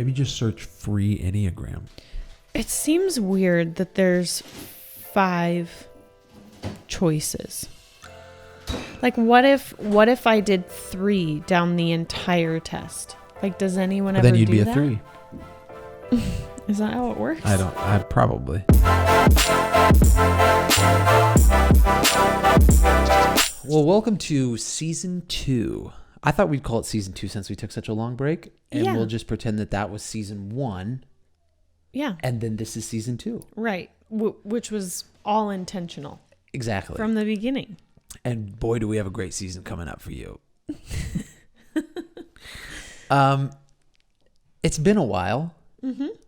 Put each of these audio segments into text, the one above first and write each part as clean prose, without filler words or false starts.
Maybe just search free Enneagram. It seems weird that there's 5 choices. Like, what if I did 3 down the entire test? Like, does anyone ever do that? Then you'd be a 3. Is that how it works? I probably. Well, welcome to season 2. I thought we'd call it season 2 since we took such a long break. And we'll just pretend that was season 1. Yeah. And then this is season 2. Right. Which was all intentional. Exactly. From the beginning. And boy, do we have a great season coming up for you. It's been a while,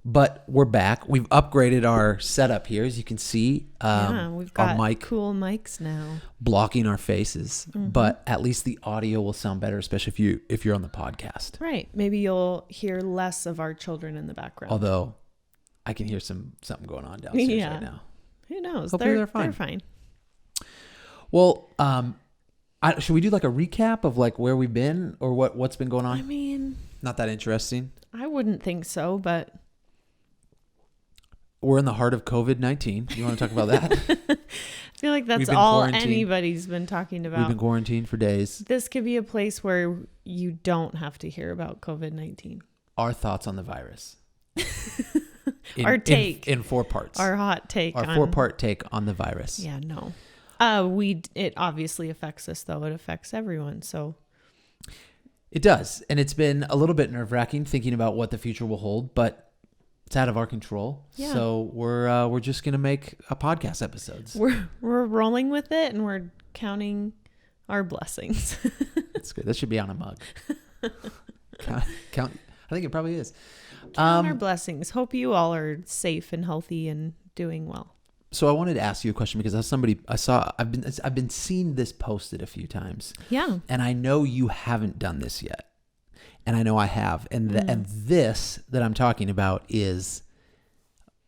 but we're back. We've upgraded our setup here, as you can see. We've got our mic cool mics now, blocking our faces. But at least the audio will sound better, especially if you're on the podcast. Right. Maybe you'll hear less of our children in the background. Although I can hear something going on downstairs right now. Who knows? Hopefully they're fine. They're fine. Well, should we do like a recap of like where we've been or what's been going on? I mean, not that interesting. I wouldn't think so, but we're in the heart of COVID-19. You want to talk about that? I feel like that's all anybody's been talking about. We've been quarantined for days. This could be a place where you don't have to hear about COVID-19. Our thoughts on the virus. Our take. In 4 parts. Our hot take. Our 4-part take on the virus. Yeah, no. It obviously affects us, though. It affects everyone, so. It does. And it's been a little bit nerve-wracking thinking about what the future will hold, but it's out of our control. Yeah. So we're just going to make podcast episodes. We're rolling with it, and we're counting our blessings. That's good. That should be on a mug. Count. I think it probably is. Count our blessings. Hope you all are safe and healthy and doing well. So I wanted to ask you a question because I've been seeing this posted a few times. Yeah. And I know you haven't done this yet. And I know I have. And this that I'm talking about is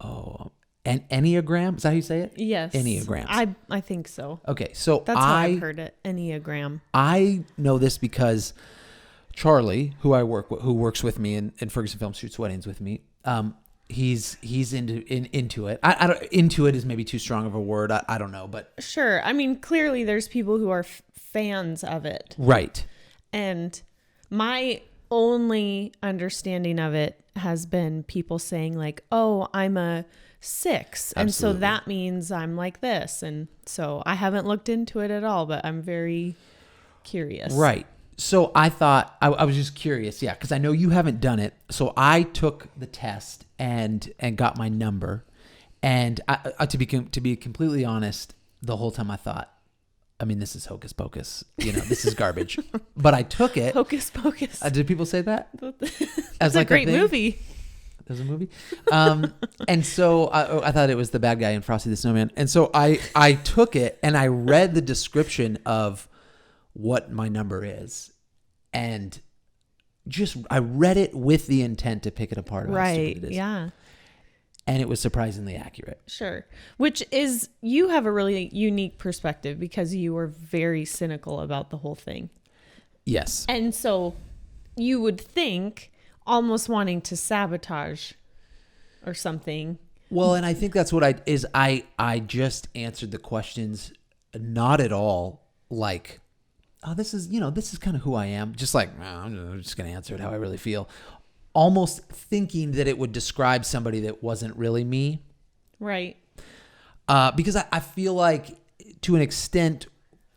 an Enneagram. Is that how you say it? Yes. Enneagrams. I think so. Okay. So that's how I've heard it. Enneagram. I know this because Charlie, who works with me in Ferguson Film, shoots weddings with me. He's into it. I don't, into it is maybe too strong of a word. I don't know, but sure. I mean, clearly there's people who are fans of it. Right. And my only understanding of it has been people saying like, "Oh, I'm a 6." Absolutely. And so that means I'm like this. And so I haven't looked into it at all, but I'm very curious. Right. So I thought, I was just curious, yeah, because I know you haven't done it. So I took the test and got my number. And to be completely honest, the whole time I thought, I mean, this is hocus pocus. This is garbage. But I took it. Hocus pocus. Did people say that? That's like a great movie. There's a movie. And so I thought it was the bad guy in Frosty the Snowman. And so I took it and I read the description of what my number is, and I read it with the intent to pick it apart. Right. Yeah. And it was surprisingly accurate. Sure. Which is, you have a really unique perspective because you were very cynical about the whole thing. Yes. And so you would think almost wanting to sabotage or something. Well, and I think that's what I just answered the questions, not at all like, oh, this is kind of who I am. Just like, I'm just going to answer it how I really feel. Almost thinking that it would describe somebody that wasn't really me. Right. Because I feel like to an extent,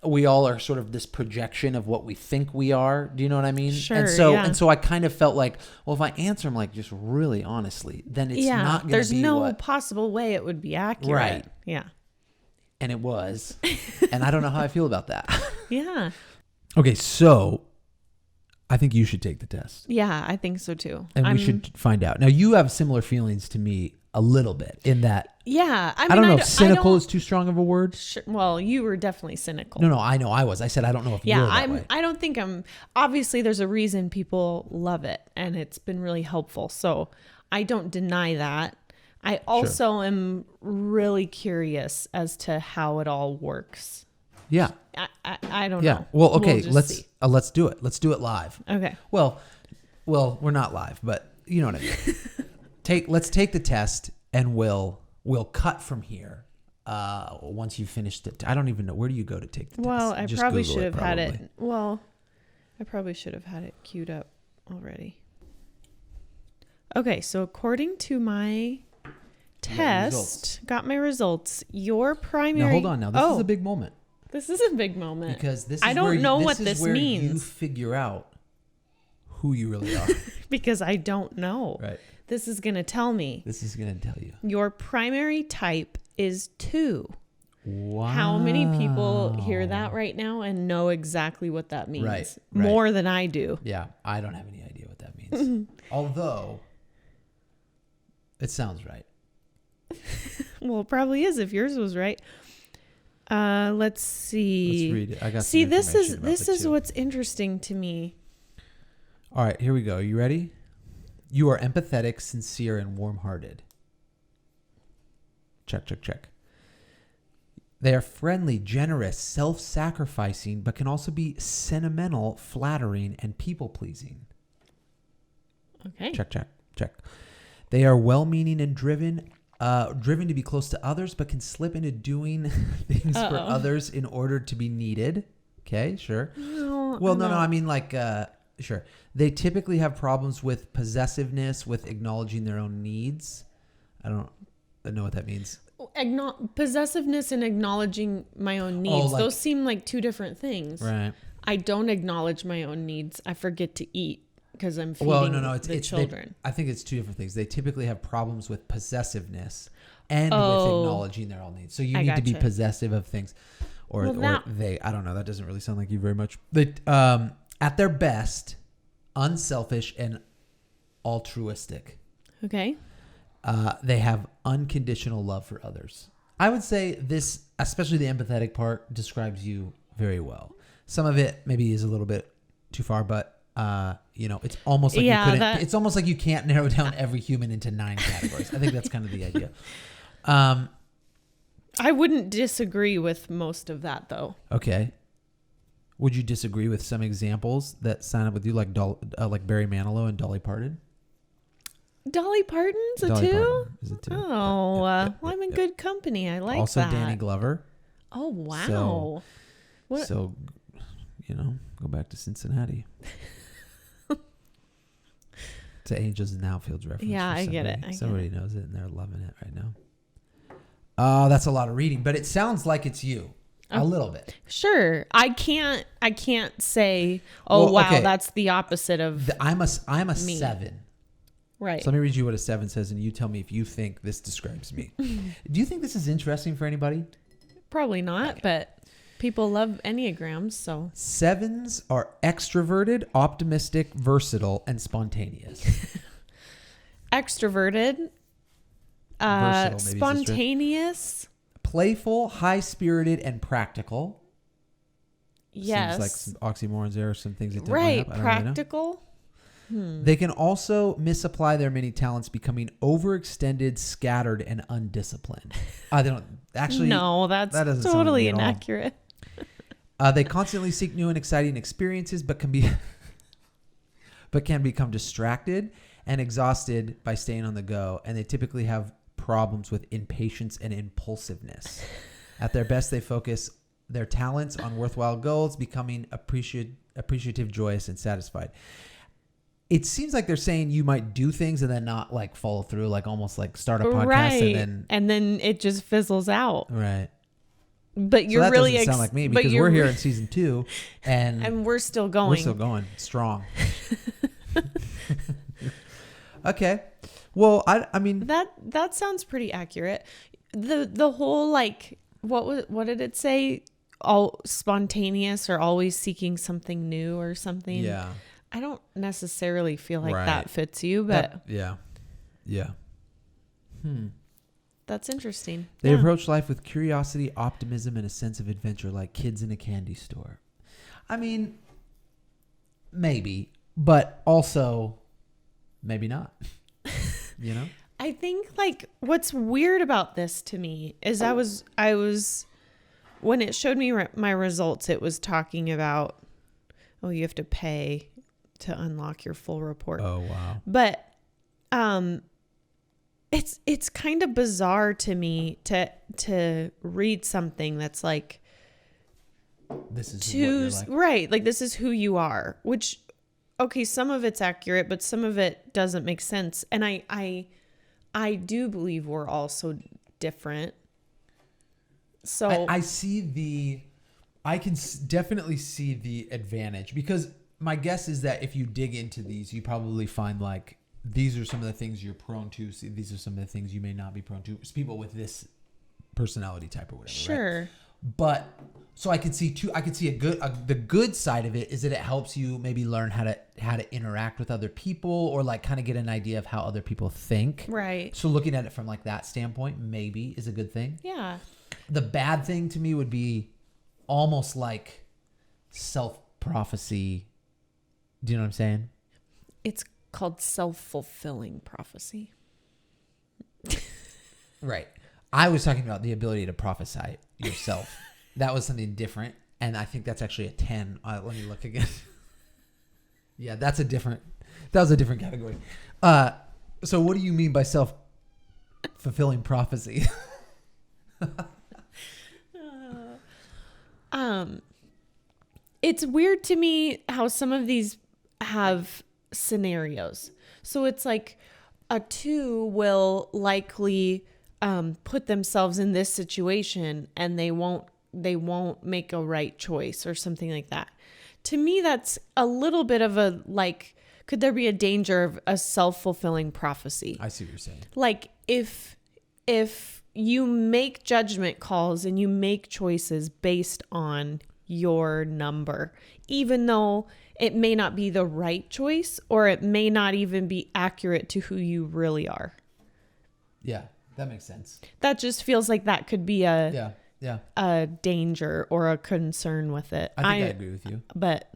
we all are sort of this projection of what we think we are. Do you know what I mean? Sure. And so I kind of felt like, well, if I answer them like just really honestly, then it's not going to be there's no possible way it would be accurate. Right. Yeah. And it was. And I don't know how I feel about that. Yeah. Okay, so I think you should take the test. Yeah, I think so too. And we should find out. Now, you have similar feelings to me a little bit in that. Yeah. I don't know if cynical is too strong of a word. Sure, well, you were definitely cynical. No, I know I was. I said I don't know if you're that way. I don't think obviously there's a reason people love it and it's been really helpful. So I don't deny that. I also am really curious as to how it all works. Yeah. I don't know. Well, okay, let's do it. Let's do it live. Okay. Well, we're not live, but you know what I mean. Let's take the test, and we'll cut from here. Once you've finished it, I don't even know, where do you go to take the Well, test? I Just probably Google should have had probably. it. Well, I probably should have had it queued up already. Okay, so according to my test, got my results. Your primary. Now hold on. Now this is a big moment. This is a big moment Because this is I don't where know this what is this where means. You figure out who you really are. Because I don't know. Right. This is going to tell me. This is going to tell you. Your primary type is 2. Wow. How many people hear that right now and know exactly what that means? Right. More than I do. Yeah, I don't have any idea what that means. Although, it sounds right. Well, it probably is if yours was right. Let's see. Let's read it. I got See, some this information about is the two. what's interesting to me. All right, here we go. You ready? You are empathetic, sincere, and warm-hearted. Check, check, check. They are friendly, generous, self-sacrificing, but can also be sentimental, flattering, and people-pleasing. Okay. Check, check, check. They are well-meaning and driven to be close to others, but can slip into doing things for others in order to be needed. Okay, sure. No. I mean, like, sure. They typically have problems with possessiveness, with acknowledging their own needs. I don't know what that means. Possessiveness and acknowledging my own needs. Those seem like two different things. Right. I don't acknowledge my own needs. I forget to eat because I'm feeding the children. I think it's two different things. They typically have problems with possessiveness and with acknowledging their own needs. So you need to be possessive of things, or they. I don't know. That doesn't really sound like you very much. They, at their best, unselfish and altruistic. Okay. They have unconditional love for others. I would say this, especially the empathetic part, describes you very well. Some of it maybe is a little bit too far, but it's almost like it's almost like you can't narrow down every human into 9 categories. I think that's kind of the idea. I wouldn't disagree with most of that, though. Okay. Would you disagree with some examples that sign up with you, like Barry Manilow and Dolly Parton? Dolly Parton's a 2? Parton is a 2. Oh, well, I'm in good company. I like also that. Also Danny Glover. Oh, wow. So, go back to Cincinnati. It's an Angels and Outfields reference. Yeah, I get it. Somebody knows it, and they're loving it right now. Oh, that's a lot of reading, but it sounds like it's you. A little bit. Sure. I can't say, wow, that's the opposite of I'm a me. 7. Right. So let me read you what a 7 says, and you tell me if you think this describes me. Do you think this is interesting for anybody? Probably not, but people love Enneagrams, so. 7s are extroverted, optimistic, versatile, and spontaneous. Extroverted, versatile, spontaneous, playful, high-spirited, and practical. Yes. Seems like some oxymorons there, or some things that don't right. line up. I don't Practical. Really know. They can also misapply their many talents, becoming overextended, scattered, and undisciplined. They don't actually. No, that's totally inaccurate. They constantly seek new and exciting experiences, but can become distracted and exhausted by staying on the go. And they typically have problems with impatience and impulsiveness. At their best, they focus their talents on worthwhile goals, becoming appreciative, joyous, and satisfied. It seems like they're saying you might do things and then not like follow through, like almost like start a podcast and then it just fizzles out. Right. But you're really doesn't sound like me, because we're here in season 2 and we're still going. We're still going strong. Okay. Well, I mean that sounds pretty accurate. The whole like what did it say? All spontaneous or always seeking something new or something. Yeah. I don't necessarily feel like that fits you, but yeah. That's interesting. They approach life with curiosity, optimism, and a sense of adventure, like kids in a candy store. I mean, maybe, but also maybe not. I think like what's weird about this to me is I was when it showed me my results, it was talking about, you have to pay to unlock your full report. Oh, wow. But it's kind of bizarre to me to read something that's like, this is what you're like. right, like this is who you are, which, okay, some of it's accurate, but some of it doesn't make sense. And I do believe we're all so different. So I can definitely see the advantage, because my guess is that if you dig into these, you probably find like, these are some of the things you're prone to. See, these are some of the things you may not be prone to. It's people with this personality type or whatever. sure. Right? But so I could see the good side of it is that it helps you maybe learn how to interact with other people, or like kind of get an idea of how other people think. Right. So looking at it from like that standpoint maybe is a good thing. Yeah. The bad thing to me would be almost like self-prophecy. Do you know what I'm saying? It's called self-fulfilling prophecy. Right. I was talking about the ability to prophesy yourself. That was something different. And I think that's actually a 10. Let me look again. Yeah, that was a different category. So what do you mean by self-fulfilling prophecy? It's weird to me how some of these have scenarios. So it's like a 2 will likely put themselves in this situation and they won't make a right choice or something like that. To me, that's a little bit of a, like, could there be a danger of a self-fulfilling prophecy? I see what you're saying. Like if you make judgment calls and you make choices based on your number, even though it may not be the right choice, or it may not even be accurate to who you really are. Yeah, that makes sense. That just feels like that could be a danger or a concern with it. I think I agree with you. But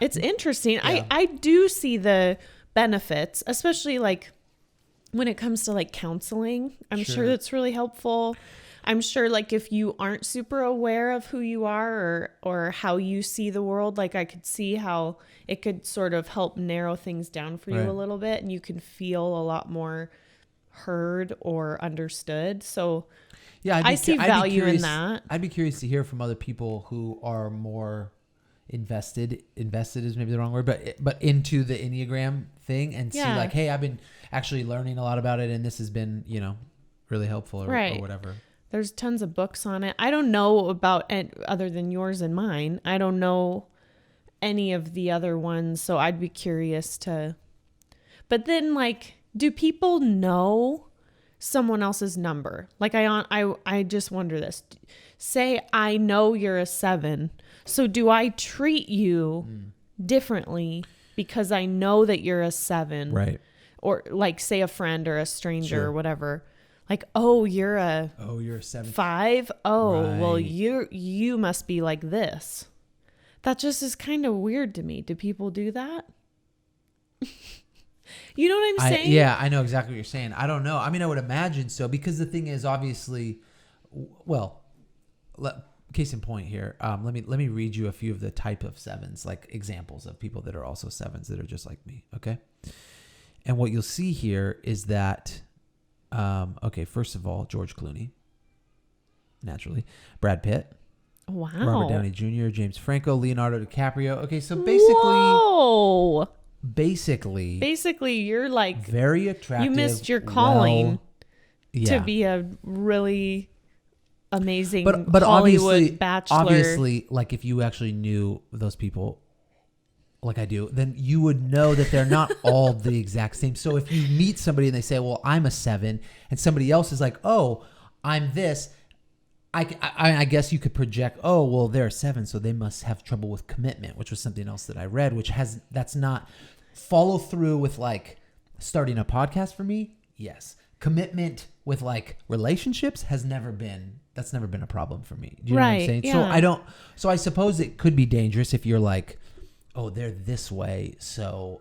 it's interesting. Yeah. I do see the benefits, especially like when it comes to like counseling. I'm sure that's really helpful. I'm sure like if you aren't super aware of who you are or how you see the world, like I could see how it could sort of help narrow things down for you a little bit, and you can feel a lot more heard or understood. So yeah, I see value in that. I'd be curious to hear from other people who are more invested is maybe the wrong word, but into the Enneagram thing, and see like, hey, I've been actually learning a lot about it, and this has been, really helpful or whatever. There's tons of books on it. I don't know about it other than yours and mine. I don't know any of the other ones, so I'd be curious to. But then, like, do people know someone else's number? Like, I just wonder this. Say I know you're a 7, so do I treat you differently because I know that you're a 7? Right. Or like, say a friend or a stranger or whatever. Like, you're a 7. 5. Well, you must be like this. That just is kind of weird to me. Do people do that? You know what I'm saying? Yeah, I know exactly what you're saying. I don't know. I mean, I would imagine so, because the thing is, obviously, well, case in point here. Let me read you a few of the type of 7s, like examples of people that are also 7s that are just like me. Okay. And what you'll see here is that, first of all, George Clooney, naturally, Brad Pitt, wow, Robert Downey Jr., James Franco, Leonardo DiCaprio. Okay, so basically, you're like very attractive. You missed your calling to be a really amazing but Hollywood bachelor. Obviously, like if you actually knew those people, like I do, then you would know that they're not all the exact same. So if you meet somebody and they say, well, I'm a 7, and somebody else is like, oh, I'm this, I guess you could project, oh, well, they're a 7, so they must have trouble with commitment, which was something else that I read, that's not follow through with like starting a podcast for me. Yes. Commitment with like relationships that's never been a problem for me. Do you know what I'm saying? Yeah. So I suppose it could be dangerous if you're like, oh, they're this way, so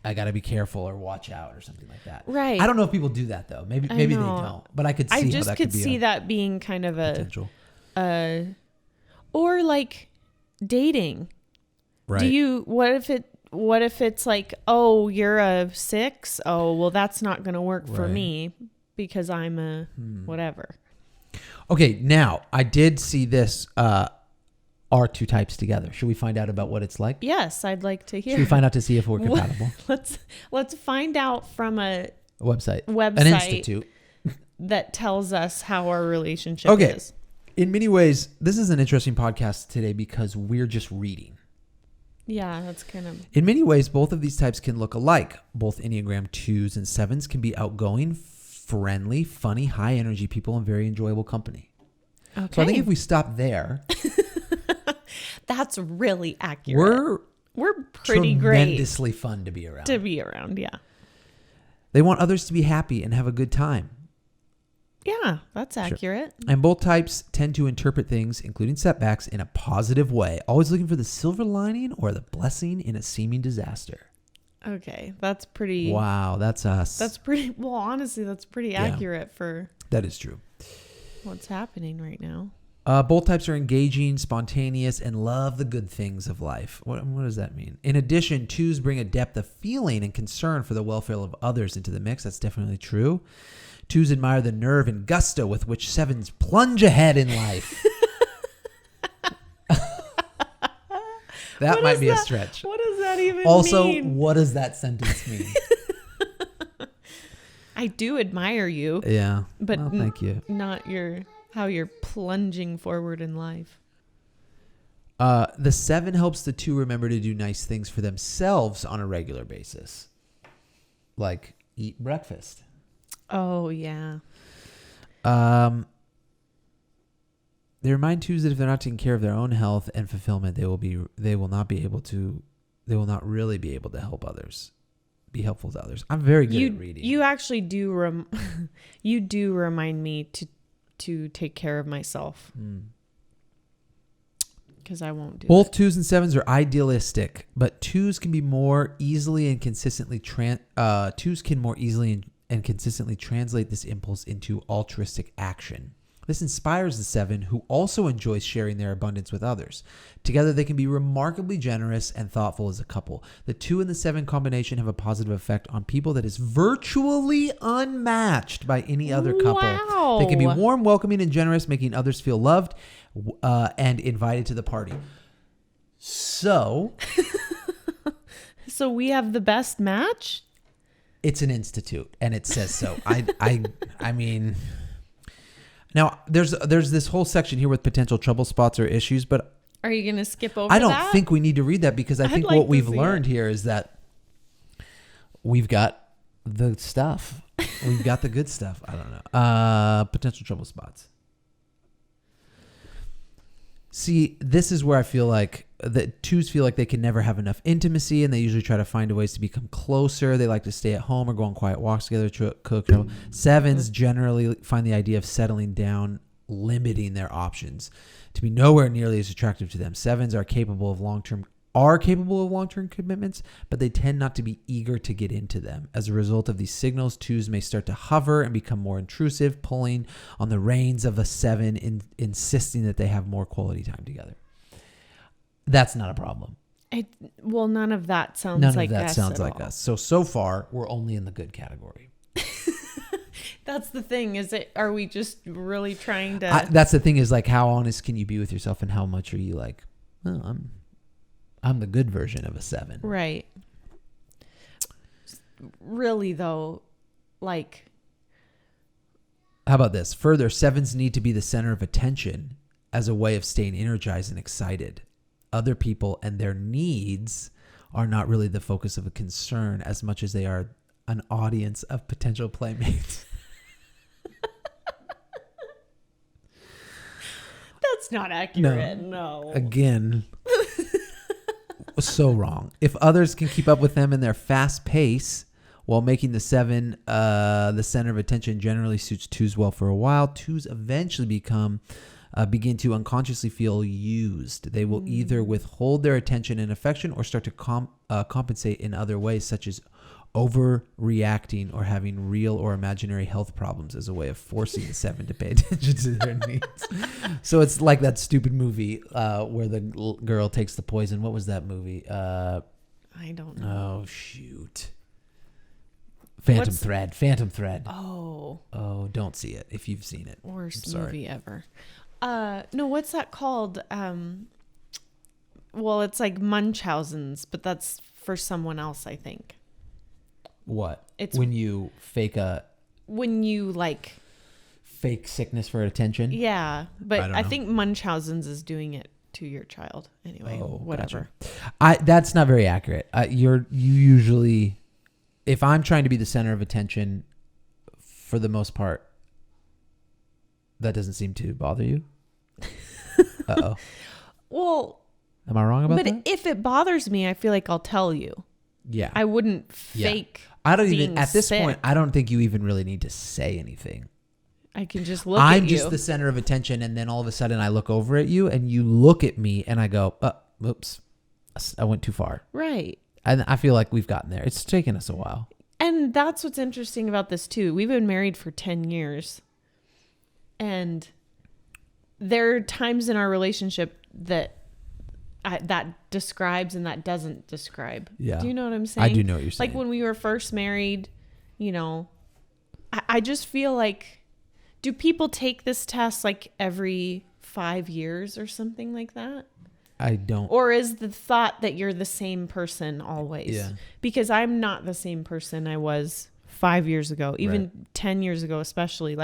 I got to be careful or watch out or something like that. Right. I don't know if people do that though. Maybe they don't. But I could see how that could be see that being kind of a potential. Or like dating. Right. What if it what if it's like, oh, you're a 6? Oh, well, that's not going to work for me because I'm a whatever. Okay, now I did see this our two types together. Should we find out about what it's like? Yes, I'd like to hear. Should we find out to see if we're compatible? Let's find out from a website, an institute that tells us how our relationship is. In many ways, this is an interesting podcast today because we're just reading. Yeah, that's kind of... In many ways, both of these types can look alike. Both Enneagram 2s and 7s can be outgoing, friendly, funny, high energy people and very enjoyable company. Okay. So I think if we stop there... That's really accurate. We're pretty tremendously fun to be around. Yeah. They want others to be happy and have a good time. Yeah, that's accurate. Sure. And both types tend to interpret things, including setbacks, in a positive way, always looking for the silver lining or the blessing in a seeming disaster. Okay, that's pretty... Wow, that's us. That's pretty... Well, honestly, that's pretty accurate for... That is true. What's happening right now. Both types are engaging, spontaneous, and love the good things of life. What does that mean? In addition, 2s bring a depth of feeling and concern for the welfare of others into the mix. That's definitely true. 2s admire the nerve and gusto with which 7s plunge ahead in life. That might be a stretch. What does that even mean? Also, what does that sentence mean? I do admire you. Yeah. But well, thank you. Not how you're plunging forward in life. The 7 helps the 2 remember to do nice things for themselves on a regular basis. Like eat breakfast. Oh, yeah. They remind 2s that if they're not taking care of their own health and fulfillment, they will not really be able to help others, be helpful to others. I'm very good at reading. You actually do you do remind me to take care of myself. Because I won't do Both 2s and 7s are idealistic, but 2s can be more easily and consistently consistently translate this impulse into altruistic action. This inspires the 7, who also enjoys sharing their abundance with others. Together, they can be remarkably generous and thoughtful as a couple. The 2 and the 7 combination have a positive effect on people that is virtually unmatched by any other couple. Wow. They can be warm, welcoming, and generous, making others feel loved and invited to the party. So we have the best match? It's an institute, and it says so. I mean... Now, there's this whole section here with potential trouble spots or issues, but... Are you going to skip over that? I don't think we need to read that because I think what we've learned here is that we've got the stuff. We've got the good stuff. I don't know. Potential trouble spots. See, this is where I feel like the 2s feel like they can never have enough intimacy, and they usually try to find ways to become closer. They like to stay at home or go on quiet walks together, cook. 7s generally find the idea of settling down, limiting their options, to be nowhere nearly as attractive to them. 7s are capable of long-term commitments, but they tend not to be eager to get into them. As a result of these signals, 2s may start to hover and become more intrusive, pulling on the reins of a 7, insisting that they have more quality time together. That's not a problem. None of that sounds like us. So far, we're only in the good category. That's the thing. Are we just really trying to... That's the thing is like, how honest can you be with yourself, and how much are you like, oh, I'm the good version of a 7. Right. Really, though, like... How about this? Further, 7s need to be the center of attention as a way of staying energized and excited. Other people and their needs are not really the focus of a concern as much as they are an audience of potential playmates. That's not accurate. No. Again... So wrong. If others can keep up with them in their fast pace while making the 7 the center of attention, generally suits 2s well for a while. 2s eventually begin to unconsciously feel used. They will either withhold their attention and affection or start to compensate in other ways, such as overreacting or having real or imaginary health problems as a way of forcing the 7 to pay attention to their needs. So it's like that stupid movie where the girl takes the poison. What was that movie? I don't know. Oh, shoot. Phantom Thread. Oh, don't see it if you've seen it. Worst movie ever. No, what's that called? Well, it's like Munchausen's, but that's for someone else, I think. What? It's when you fake sickness for attention? Yeah, but I know. think Munchausen's is doing it to your child. Anyway, whatever. Gotcha. That's not very accurate. You usually, if I'm trying to be the center of attention, for the most part, that doesn't seem to bother you. Uh-oh. Well, am I wrong about that? But if it bothers me, I feel like I'll tell you. Yeah. I wouldn't fake. I don't even, at this sick. point, I don't think you even really need to say anything. I can just look at you. I'm just the center of attention, and then all of a sudden I look over at you, and you look at me, and I go, oops, I went too far. Right. And I feel like we've gotten there. It's taken us a while. And that's what's interesting about this, too. We've been married for 10 years. And there are times in our relationship that describes and that doesn't describe. Yeah. Do you know what I'm saying? I do know what you're saying. Like when we were first married, I just feel like, do people take this test like every 5 years or something like that? I don't. Or is the thought that you're the same person always? Yeah. Because I'm not the same person I was 5 years ago, even 10 years ago, especially.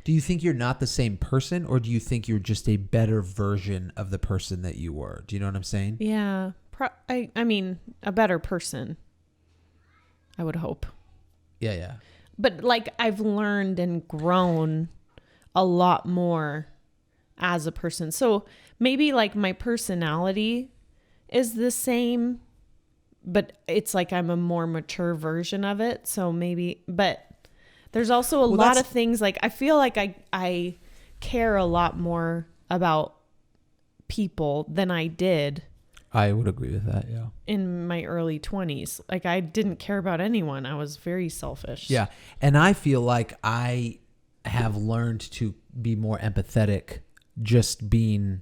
Do you think you're not the same person, or do you think you're just a better version of the person that you were? Do you know what I'm saying? Yeah. I mean, a better person, I would hope. Yeah. But I've learned and grown a lot more as a person. So maybe my personality is the same, but it's like I'm a more mature version of it. So maybe, but there's also a lot of things I feel like I care a lot more about people than I did. I would agree with that, yeah. In my early 20s. I didn't care about anyone. I was very selfish. Yeah. And I feel like I have learned to be more empathetic just in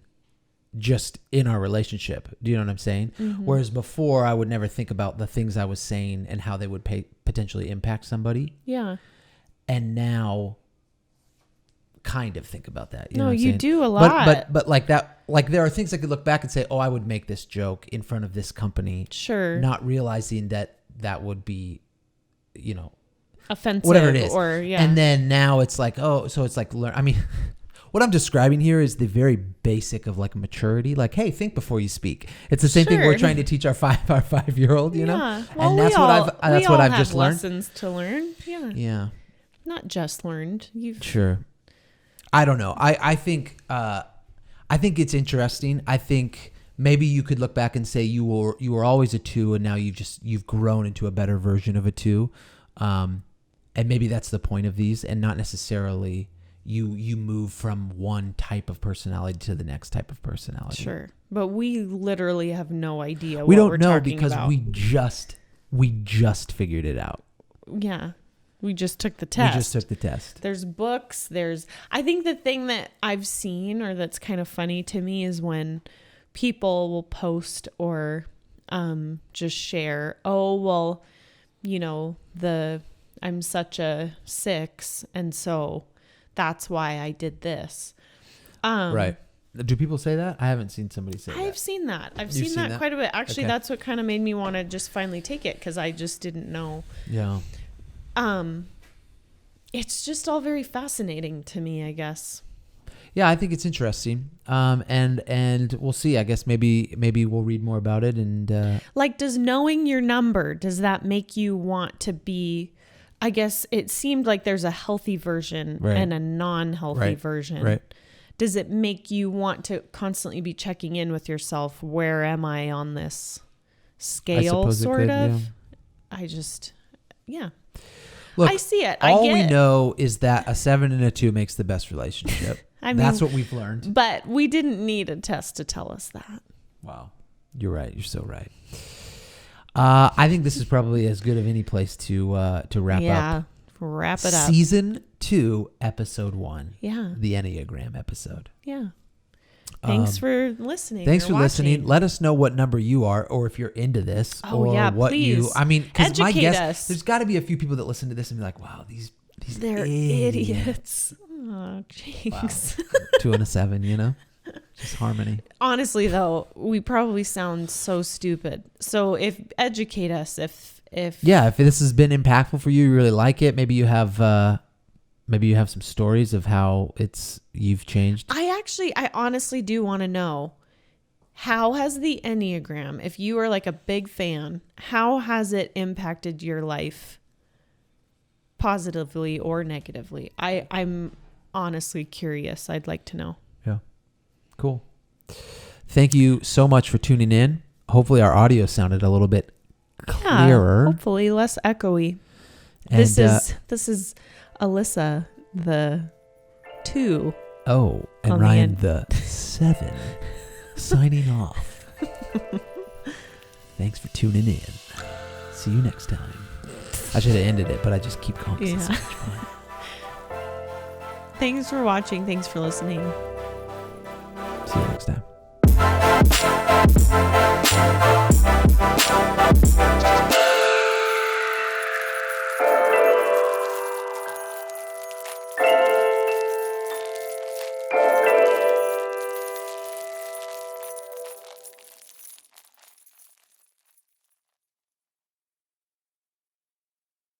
our relationship. Do you know what I'm saying? Mm-hmm. Whereas before, I would never think about the things I was saying and how they would potentially impact somebody. Yeah. And now kind of think about that. You do a lot. But like that, there are things I could look back and say, oh, I would make this joke in front of this company. Sure. Not realizing that would be, offensive, whatever it is. Or, yeah. And then now it's like, oh, so it's like, I mean, what I'm describing here is the very basic of maturity. Hey, think before you speak. It's the same thing we're trying to teach our 5-year-old, you know? Well, and that's what I've just learned. Lessons to learn. Yeah. Yeah. Not just learned. Sure. I don't know. I think it's interesting. I think maybe you could look back and say you were always a 2, and now you've grown into a better version of a 2. And maybe that's the point of these, and not necessarily you move from one type of personality to the next type of personality. Sure. But we literally have no idea we what don't we're know talking because about. we just figured it out. Yeah. We just took the test. There's books. I think the thing that I've seen, or that's kind of funny to me, is when people will post or just share, oh, well, I'm such a 6, and so that's why I did this. Right. Do people say that? I haven't seen somebody say that. I've seen that. I've seen that quite a bit. Actually, That's what kind of made me want to just finally take it, because I just didn't know. Yeah. It's just all very fascinating to me, I guess. Yeah, I think it's interesting. And we'll see. I guess maybe we'll read more about it. And does knowing your number, does that make you want to be? I guess it seemed like there's a healthy version and a non-healthy version. Right. Does it make you want to constantly be checking in with yourself? Where am I on this scale? Sort of. Yeah. Look, I see it. All we know is that a 7 and a 2 makes the best relationship. That's what we've learned. But we didn't need a test to tell us that. Wow. You're right. You're so right. I think this is probably as good of any place to wrap up. Yeah. Wrap it up. Season 2, episode 1. Yeah. The Enneagram episode. Yeah. Thanks for listening. Thanks or for watching. listening. Let us know what number you are, or if you're into this, Oh, or yeah, what please. I mean, because my Educate guess, us. there's got to be a few people that listen to this and be like, wow, these They're idiots. Oh, jinx. Wow. 2 and a 7, you know? Just harmony. Honestly, though, we probably sound so stupid. So educate us if this has been impactful for you, you really like it. Maybe you have some stories of how you've changed. I honestly do want to know, how has the Enneagram, if you are like a big fan, how has it impacted your life positively or negatively? I'm honestly curious. I'd like to know. Yeah. Cool. Thank you so much for tuning in. Hopefully our audio sounded a little bit clearer. Hopefully less echoey. And, this is Alyssa, the 2. Oh, and Ryan, the 7, signing off. Thanks for tuning in. See you next time. I should have ended it, but I just keep going because it's so much fun. Thanks for watching. Thanks for listening. See you next time.